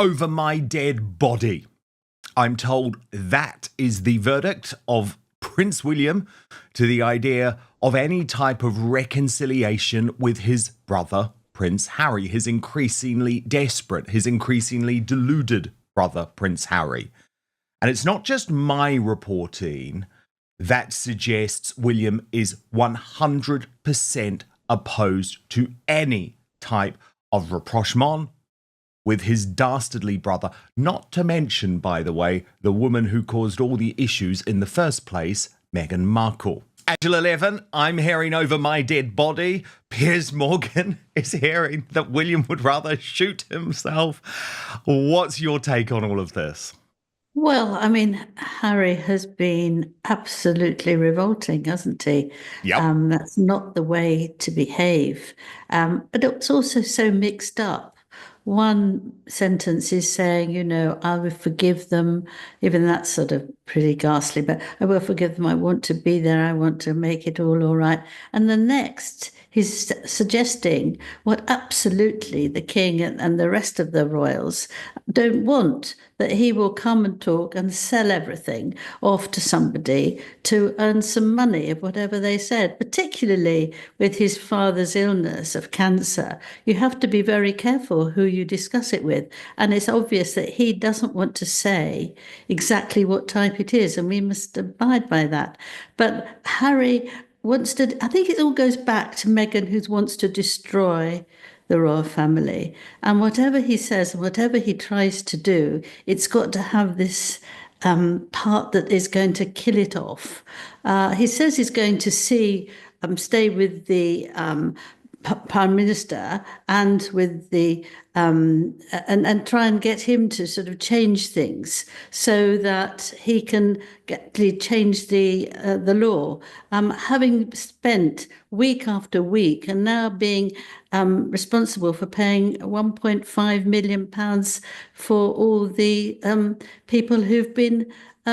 over my dead body. I'm told that is the verdict of Prince William to the idea of any type of reconciliation with his brother, Prince Harry, his increasingly desperate, his increasingly deluded brother, Prince Harry. And it's not just my reporting that suggests William is 100% opposed to any type of rapprochement with his dastardly brother, not to mention, by the way, the woman who caused all the issues in the first place, Meghan Markle. Angela Levin, I'm hearing over my dead body. Piers Morgan is hearing that William would rather shoot himself. What's your take on all of this? Well, I mean, Harry has been absolutely revolting, hasn't he? Yep. That's not the way to behave. But it's also so mixed up. One sentence is saying, I will forgive them, even that's sort of pretty ghastly, but I will forgive them. I want to be there. I want to make it all right. And the next, he's suggesting what absolutely the king and the rest of the royals don't want, that he will come and talk and sell everything off to somebody to earn some money of whatever they said, particularly with his father's illness of cancer. You have to be very careful who you discuss it with. And it's obvious that he doesn't want to say exactly what type it is, and we must abide by that. But Harry wants to, I think it all goes back to Meghan, who wants to destroy the royal family. And whatever he says, whatever he tries to do, it's got to have this part that is going to kill it off. He says he's going to stay with the Prime Minister and with the and try and get him to sort of change things so that he can change the law. Having spent week after week and now being responsible for paying £1.5 million for all the people who've been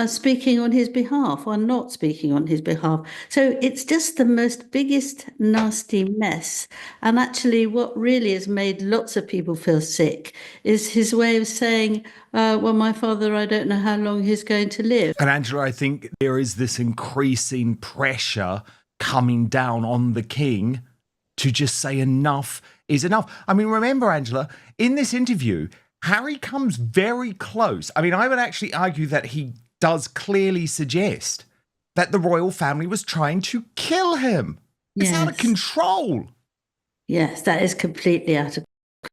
speaking on his behalf or not speaking on his behalf. So it's just the most biggest nasty mess. And actually what really has made lots of people feel sick is his way of saying, well, my father, I don't know how long he's going to live. And Angela, I think there is this increasing pressure coming down on the king to just say enough is enough. I mean, remember, Angela, in this interview, Harry comes very close. I mean, I would actually argue that he does clearly suggest that the royal family was trying to kill him. It's out of control. Yes, that is completely out of control.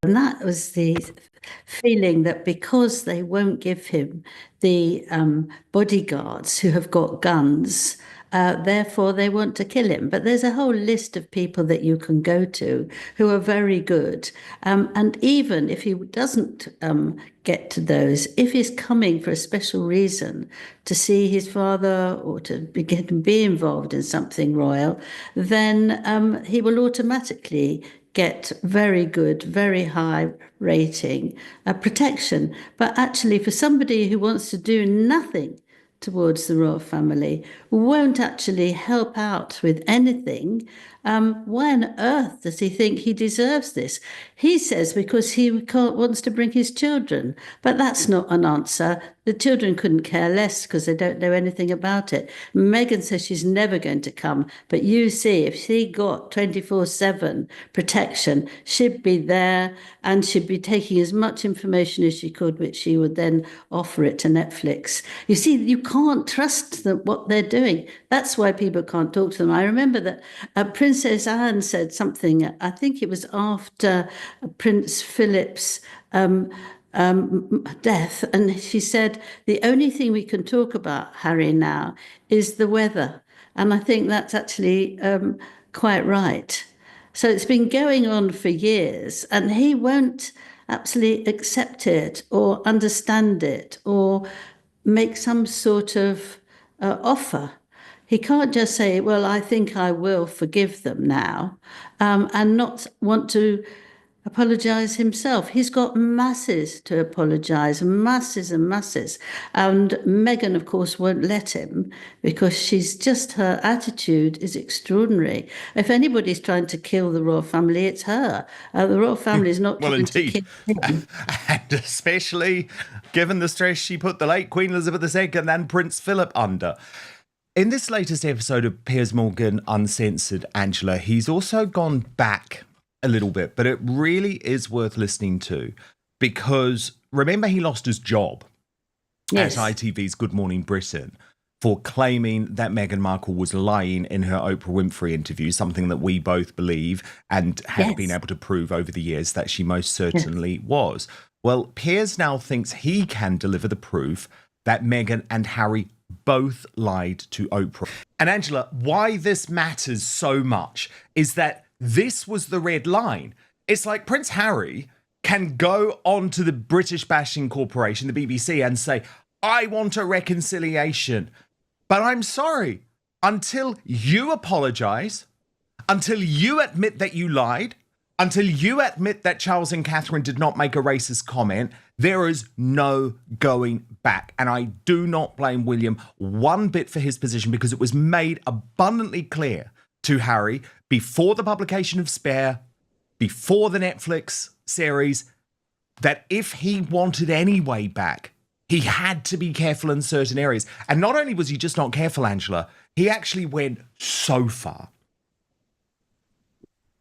And that was the feeling that because they won't give him the bodyguards who have got guns, therefore they want to kill him. But there's a whole list of people that you can go to who are very good. And even if he doesn't get to those, if he's coming for a special reason to see his father or to be involved in something royal, then he will automatically get very good, very high rating, protection. But actually, for somebody who wants to do nothing towards the royal family, won't actually help out with anything, why on earth does he think he deserves this? He says because he wants to bring his children, but that's not an answer. The children couldn't care less because they don't know anything about it. Meghan says she's never going to come, but you see, if she got 24/7 protection, she'd be there and she'd be taking as much information as she could, which she would then offer it to Netflix. You see, you can't trust what they're doing. That's why people can't talk to them. I remember that Princess Anne said something, I think it was after Prince Philip's death, and she said, the only thing we can talk about, Harry, now is the weather. And I think that's actually quite right. So it's been going on for years, and he won't absolutely accept it or understand it or make some sort of offer. He can't just say, well, I think I will forgive them now, and not want to apologise himself. He's got masses to apologise, masses and masses. And Meghan, of course, won't let him because her attitude is extraordinary. If anybody's trying to kill the royal family, it's her. The royal family is not Well, trying to indeed. kill him. And especially given the stress she put the late Queen Elizabeth II and Prince Philip under. In this latest episode of Piers Morgan Uncensored, Angela, he's also gone back a little bit, but it really is worth listening to because remember he lost his job Yes. at ITV's Good Morning Britain for claiming that Meghan Markle was lying in her Oprah Winfrey interview, something that we both believe and have Yes. been able to prove over the years that she most certainly was. Well, Piers now thinks he can deliver the proof that Meghan and Harry both lied to Oprah. And Angela, why this matters so much is that this was the red line. It's like Prince Harry can go on to the British Bashing Corporation, the BBC, and say, I want a reconciliation. But I'm sorry, until you apologise, until you admit that you lied, until you admit that Charles and Catherine did not make a racist comment, there is no going back. And I do not blame William one bit for his position because it was made abundantly clear to Harry before the publication of Spare, before the Netflix series, that if he wanted any way back, he had to be careful in certain areas. And not only was he just not careful, Angela, he actually went so far.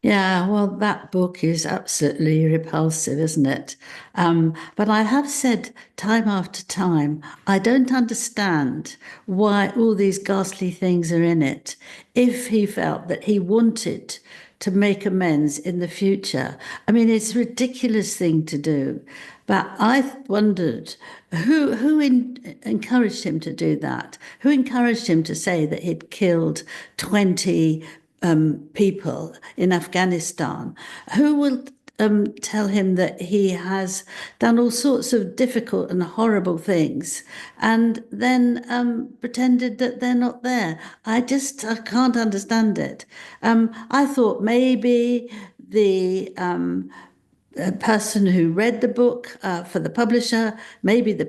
Yeah, well, that book is absolutely repulsive, isn't it? But I have said time after time, I don't understand why all these ghastly things are in it. If he felt that he wanted to make amends in the future, I mean, it's a ridiculous thing to do. But I wondered who encouraged him to do that? Who encouraged him to say that he'd killed 20 people in Afghanistan? Who will tell him that he has done all sorts of difficult and horrible things and then pretended that they're not there? I can't understand it. I thought maybe the person who read the book for the publisher, maybe the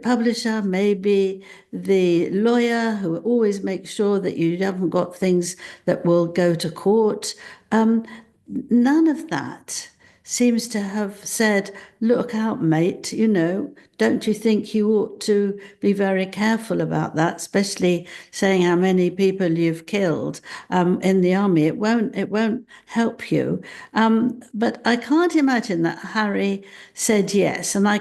lawyer who always makes sure that you haven't got things that will go to court. None of that seems to have said, look out, mate, don't you think you ought to be very careful about that, especially saying how many people you've killed in the army. It won't help you. But I can't imagine that Harry said yes, and I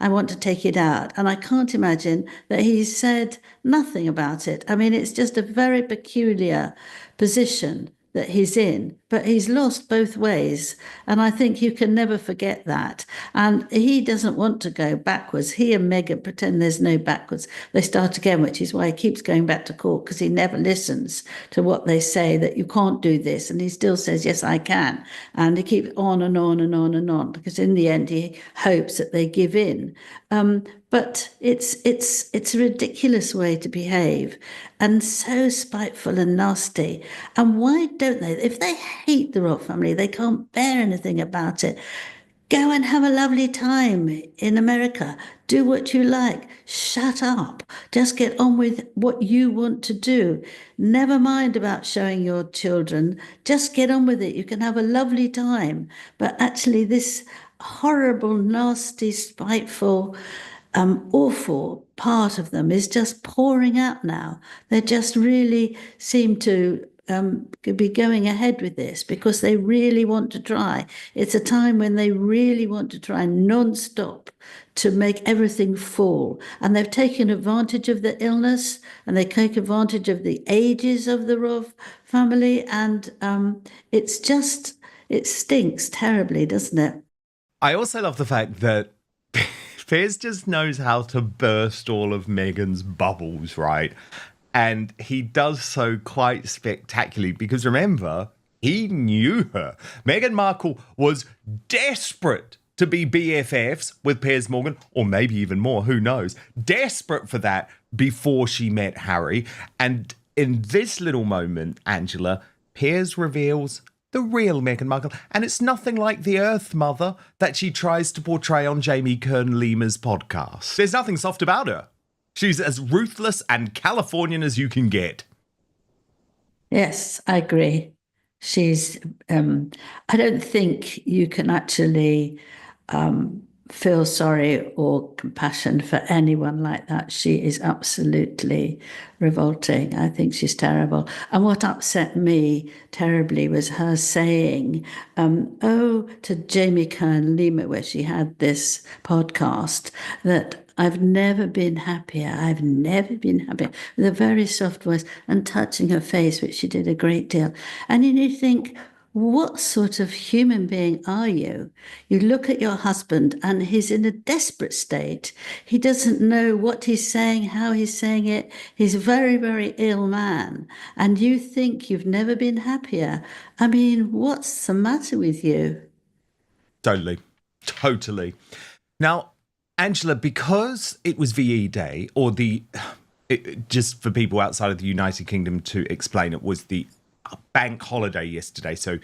want to take it out. And I can't imagine that he said nothing about it. I mean, it's just a very peculiar position that he's in, but he's lost both ways. And I think you can never forget that. And he doesn't want to go backwards. He and Meghan pretend there's no backwards. They start again, which is why he keeps going back to court, because he never listens to what they say, that you can't do this. And he still says, yes, I can. And he keeps on and on and on and on, because in the end, he hopes that they give in. But it's a ridiculous way to behave, and so spiteful and nasty. And why don't they? If they hate the royal family, they can't bear anything about it. Go and have a lovely time in America. Do what you like. Shut up. Just get on with what you want to do. Never mind about showing your children. Just get on with it. You can have a lovely time. But actually, this horrible, nasty, spiteful, awful part of them is just pouring out now. They just really seem to be going ahead with this because they really want to try. It's a time when they really want to try non-stop to make everything fall. And they've taken advantage of the illness, and they take advantage of the ages of the royal family. And it stinks terribly, doesn't it? I also love the fact that Piers just knows how to burst all of Meghan's bubbles, right? And he does so quite spectacularly because remember, he knew her. Meghan Markle was desperate to be BFFs with Piers Morgan, or maybe even more, who knows? Desperate for that before she met Harry. And in this little moment, Angela, Piers reveals the real Meghan Markle, and it's nothing like the Earth Mother that she tries to portray on Jamie Kern-Lima's podcast. There's nothing soft about her. She's as ruthless and Californian as you can get. Yes, I agree. She's, I don't think you can actually feel sorry or compassion for anyone like that. She is absolutely revolting. I think she's terrible. And what upset me terribly was her saying, to Jamie Kern-Lima, where she had this podcast, that I've never been happier. I've never been happier, with a very soft voice and touching her face, which she did a great deal. And you think, what sort of human being are you? You look at your husband and he's in a desperate state. He doesn't know what he's saying, how he's saying it. He's a very, very ill man. And you think you've never been happier. I mean, what's the matter with you? Totally. Now, Angela, because it was VE Day, or just for people outside of the United Kingdom to explain, it was the bank holiday yesterday. So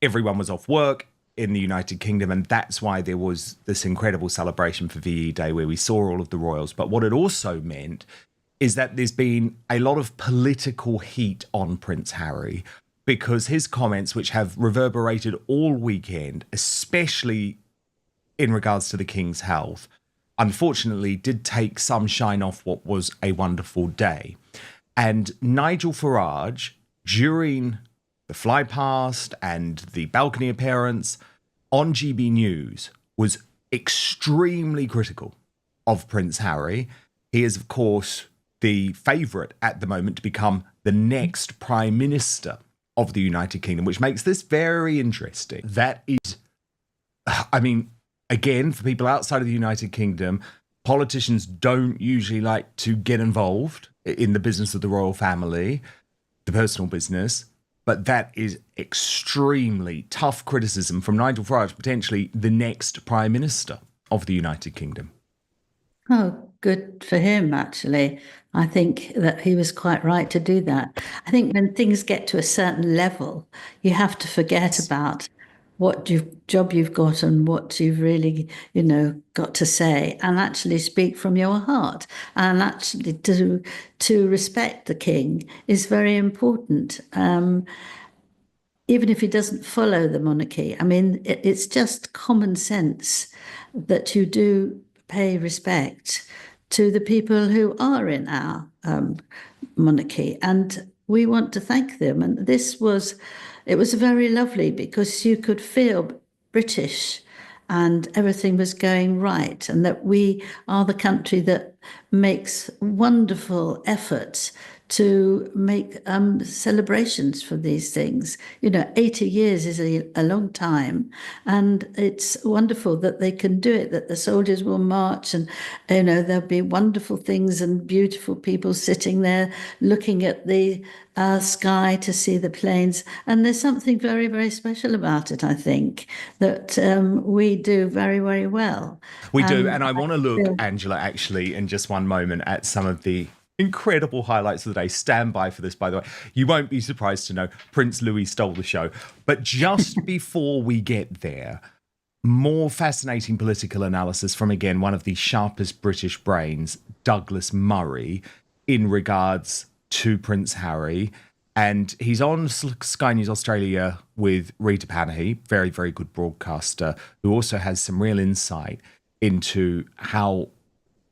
everyone was off work in the United Kingdom, and that's why there was this incredible celebration for VE Day where we saw all of the royals. But what it also meant is that there's been a lot of political heat on Prince Harry, because his comments, which have reverberated all weekend, especially in regards to the King's health, unfortunately did take some shine off what was a wonderful day. And Nigel Farage, during the fly past and the balcony appearance on GB News, was extremely critical of Prince Harry. He is, of course, the favourite at the moment to become the next Prime Minister of the United Kingdom, which makes this very interesting. That is, I mean, again, for people outside of the United Kingdom, politicians don't usually like to get involved in the business of the royal family, the personal business, but that is extremely tough criticism from Nigel Farage, potentially the next Prime Minister of the United Kingdom. Oh, good for him, actually. I think that he was quite right to do that. I think when things get to a certain level, you have to forget about what job you've got and what you've really, got to say, and actually speak from your heart. And actually to respect the king is very important. Even if he doesn't follow the monarchy. I mean, it's just common sense that you do pay respect to the people who are in our monarchy, and we want to thank them. And it was very lovely, because you could feel British and everything was going right, and that we are the country that makes wonderful efforts to make celebrations for these things. 80 years is a long time, and it's wonderful that they can do it, that the soldiers will march, and there'll be wonderful things and beautiful people sitting there looking at the sky to see the planes. And there's something very, very special about it, I think, that we do very, very well. We do. And I want to look, Angela, actually, in just one moment at some of the incredible highlights of the day. Stand by for this, by the way. You won't be surprised to know Prince Louis stole the show. But just before we get there, more fascinating political analysis from, again, one of the sharpest British brains, Douglas Murray, in regards to Prince Harry. And he's on Sky News Australia with Rita Panahi, very, very good broadcaster, who also has some real insight into how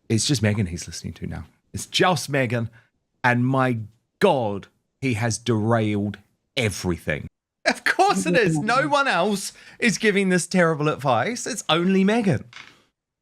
it's just Meghan he's listening to now. It's just Meghan, and my God, he has derailed everything. Of course it is. No one else is giving this terrible advice. It's only Meghan.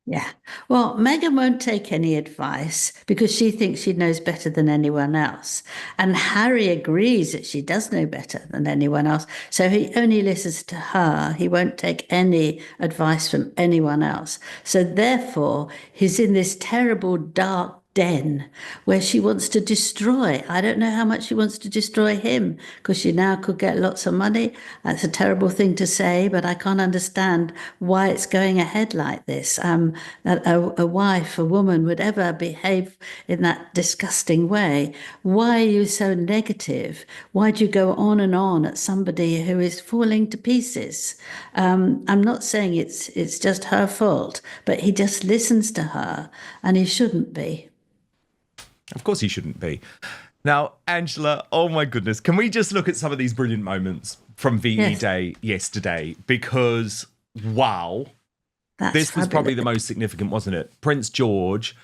Yeah. Well, Meghan won't take any advice because she thinks she knows better than anyone else. And Harry agrees that she does know better than anyone else. So he only listens to her. He won't take any advice from anyone else. So therefore, he's in this terrible, dark den where she wants to destroy. I don't know how much she wants to destroy him because she now could get lots of money. That's a terrible thing to say, but I can't understand why it's going ahead like this. That a wife, a woman would ever behave in that disgusting way. Why are you so negative? Why do you go on and on at somebody who is falling to pieces? I'm not saying it's just her fault, but he just listens to her and he shouldn't be. Of course he shouldn't be. Now, Angela, oh my goodness, can we just look at some of these brilliant moments from VE Yes. Day yesterday? Because, wow, That's this was probably fabulous. the most significant, wasn't it? Prince George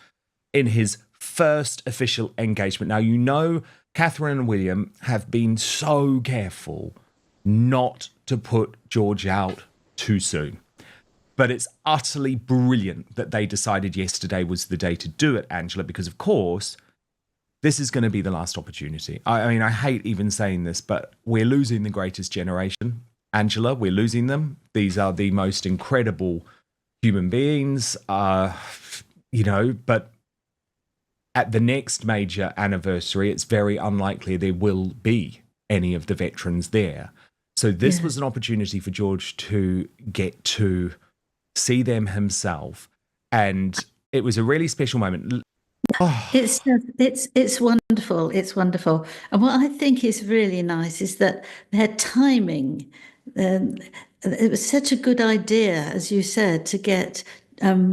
in his first official engagement. Now, you know, Catherine and William have been so careful not to put George out too soon. But it's utterly brilliant that they decided yesterday was the day to do it, Angela, because, of course, this is going to be the last opportunity. I mean, I hate even saying this, but we're losing the greatest generation. Angela, we're losing them. These are the most incredible human beings, but at the next major anniversary, it's very unlikely there will be any of the veterans there. So this was an opportunity for George to get to see them himself. And it was a really special moment. Oh, It's wonderful. It's wonderful. And what I think is really nice is that their timing. Um, it was such a good idea, as you said, to get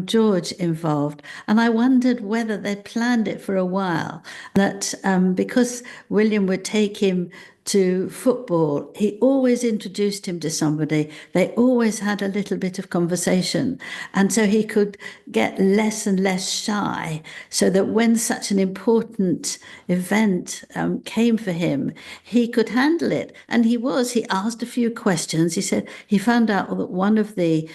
George involved. And I wondered whether they'd planned it for a while, that because William would take him to football, he always introduced him to somebody. They always had a little bit of conversation. And so he could get less and less shy, so that when such an important event came for him, he could handle it. And he asked a few questions. He said he found out that one of the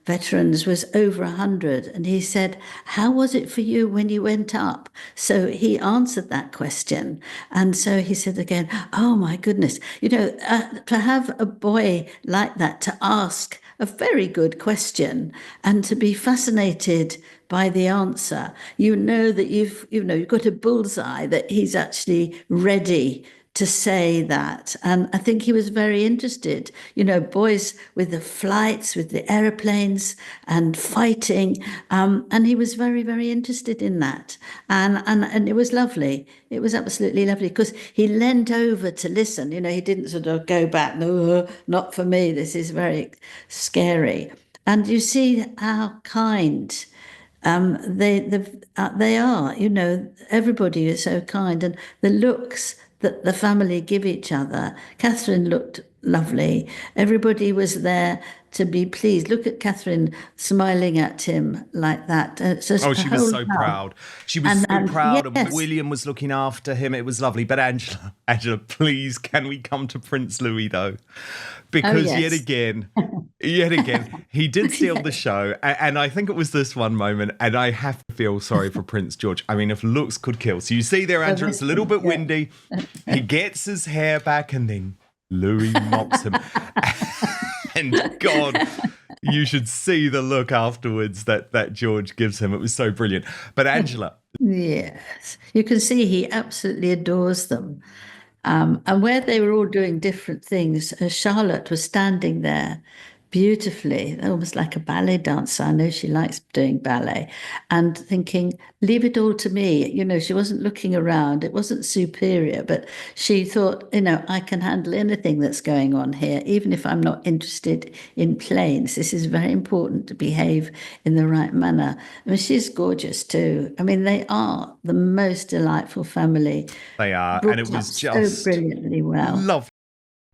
veterans was over 100. And he said, "How was it for you when you went up?" So he answered that question. And so he said again, "Oh my goodness, to have a boy like that to ask a very good question and to be fascinated by the answer, you know that you've got a bullseye that he's actually ready to say that." And I think he was very interested, boys with the flights, with the aeroplanes and fighting. And he was very, very interested in that. And it was lovely. It was absolutely lovely because he leant over to listen. He didn't sort of go back, "No, not for me. This is very scary." And you see how kind they are. Everybody is so kind, and the looks that the family give each other. Catherine looked lovely. Everybody was there to be pleased. Look at Catherine smiling at him like that. oh, she was so proud. She was so proud, and yes. William was looking after him. It was lovely. But Angela, please, can we come to Prince Louis, though? Because yes. yet again, he did steal the show. And I think it was this one moment, and I have to feel sorry for Prince George. I mean, if looks could kill. So you see there, Angela, it's a little bit windy. He gets his hair back, and then Louis mops him. And God, you should see the look afterwards that George gives him. It was so brilliant. But Angela. Yes, you can see he absolutely adores them. And where they were all doing different things, Charlotte was standing there beautifully, almost like a ballet dancer. I know she likes doing ballet, and thinking, "Leave it all to me." She wasn't looking around. It wasn't superior, but she thought, "I can handle anything that's going on here, even if I'm not interested in planes. This is very important to behave in the right manner." I mean, she's gorgeous too. I mean, they are the most delightful family. They are, Brought and it was up just so brilliantly well. lovely.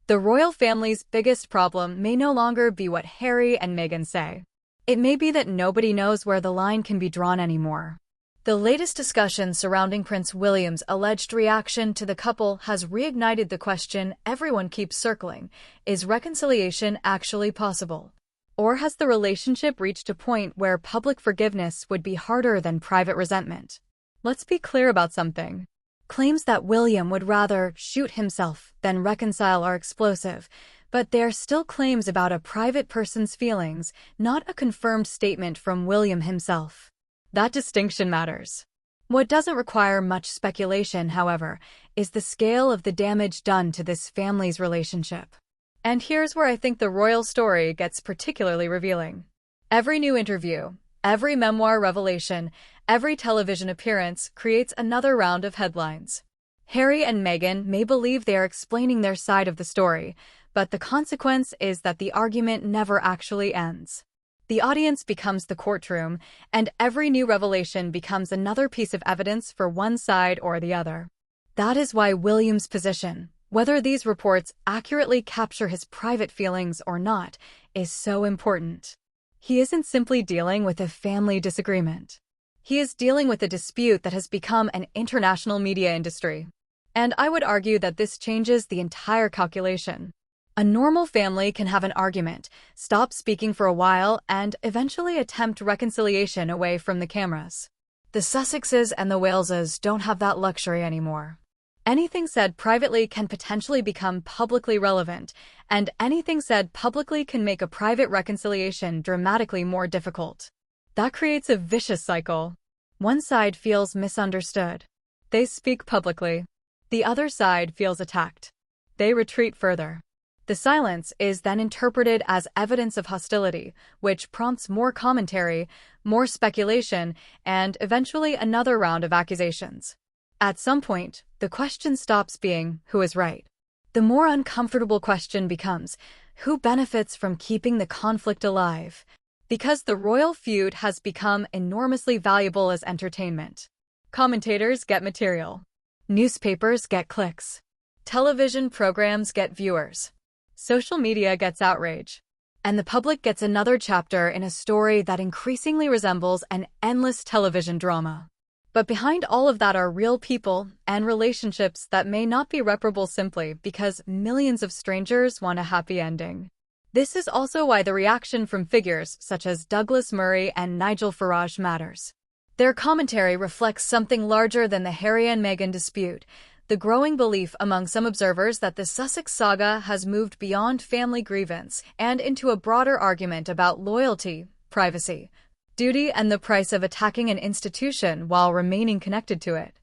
The royal family's biggest problem may no longer be what Harry and Meghan say. It may be that nobody knows where the line can be drawn anymore. The latest discussion surrounding Prince William's alleged reaction to the couple has reignited the question everyone keeps circling: is reconciliation actually possible? Or has the relationship reached a point where public forgiveness would be harder than private resentment? Let's be clear about something. Claims that William would rather shoot himself than reconcile are explosive, but they're still claims about a private person's feelings, not a confirmed statement from William himself. That distinction matters. What doesn't require much speculation, however, is the scale of the damage done to this family's relationship. And here's where I think the royal story gets particularly revealing. Every new interview, every memoir revelation, every television appearance creates another round of headlines. Harry and Meghan may believe they are explaining their side of the story, but the consequence is that the argument never actually ends. The audience becomes the courtroom, and every new revelation becomes another piece of evidence for one side or the other. That is why William's position, whether these reports accurately capture his private feelings or not, is so important. He isn't simply dealing with a family disagreement. He is dealing with a dispute that has become an international media industry. And I would argue that this changes the entire calculation. A normal family can have an argument, stop speaking for a while, and eventually attempt reconciliation away from the cameras. The Sussexes and the Waleses don't have that luxury anymore. Anything said privately can potentially become publicly relevant, and anything said publicly can make a private reconciliation dramatically more difficult. That creates a vicious cycle. One side feels misunderstood. They speak publicly. The other side feels attacked. They retreat further. The silence is then interpreted as evidence of hostility, which prompts more commentary, more speculation, and eventually another round of accusations. At some point, the question stops being, who is right? The more uncomfortable question becomes, who benefits from keeping the conflict alive? Because the royal feud has become enormously valuable as entertainment. Commentators get material. Newspapers get clicks. Television programs get viewers. Social media gets outrage. And the public gets another chapter in a story that increasingly resembles an endless television drama. But behind all of that are real people and relationships that may not be reparable simply because millions of strangers want a happy ending. This is also why the reaction from figures such as Douglas Murray and Nigel Farage matters. Their commentary reflects something larger than the Harry and Meghan dispute, the growing belief among some observers that the Sussex saga has moved beyond family grievance and into a broader argument about loyalty, privacy, duty, and the price of attacking an institution while remaining connected to it.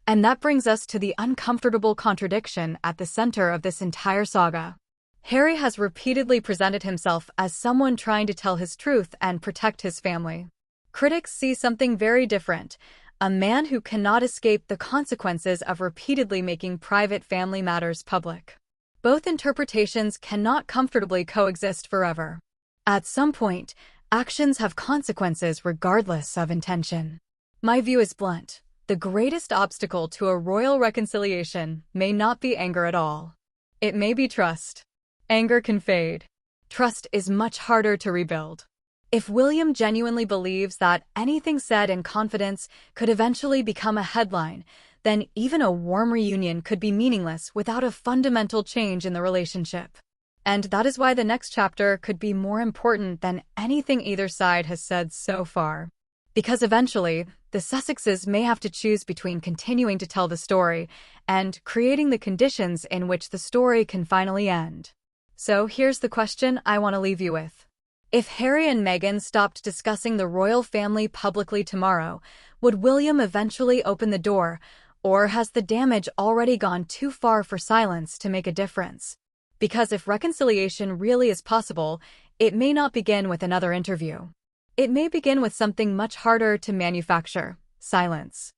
And that brings us to the uncomfortable contradiction at the center of this entire saga. Harry has repeatedly presented himself as someone trying to tell his truth and protect his family. Critics see something very different, a man who cannot escape the consequences of repeatedly making private family matters public. Both interpretations cannot comfortably coexist forever. At some point, actions have consequences regardless of intention. My view is blunt. The greatest obstacle to a royal reconciliation may not be anger at all. It may be trust. Anger can fade. Trust is much harder to rebuild. If William genuinely believes that anything said in confidence could eventually become a headline, then even a warm reunion could be meaningless without a fundamental change in the relationship. And that is why the next chapter could be more important than anything either side has said so far. Because eventually, the Sussexes may have to choose between continuing to tell the story and creating the conditions in which the story can finally end. So here's the question I want to leave you with. If Harry and Meghan stopped discussing the royal family publicly tomorrow, would William eventually open the door, or has the damage already gone too far for silence to make a difference? Because if reconciliation really is possible, it may not begin with another interview. It may begin with something much harder to manufacture: silence.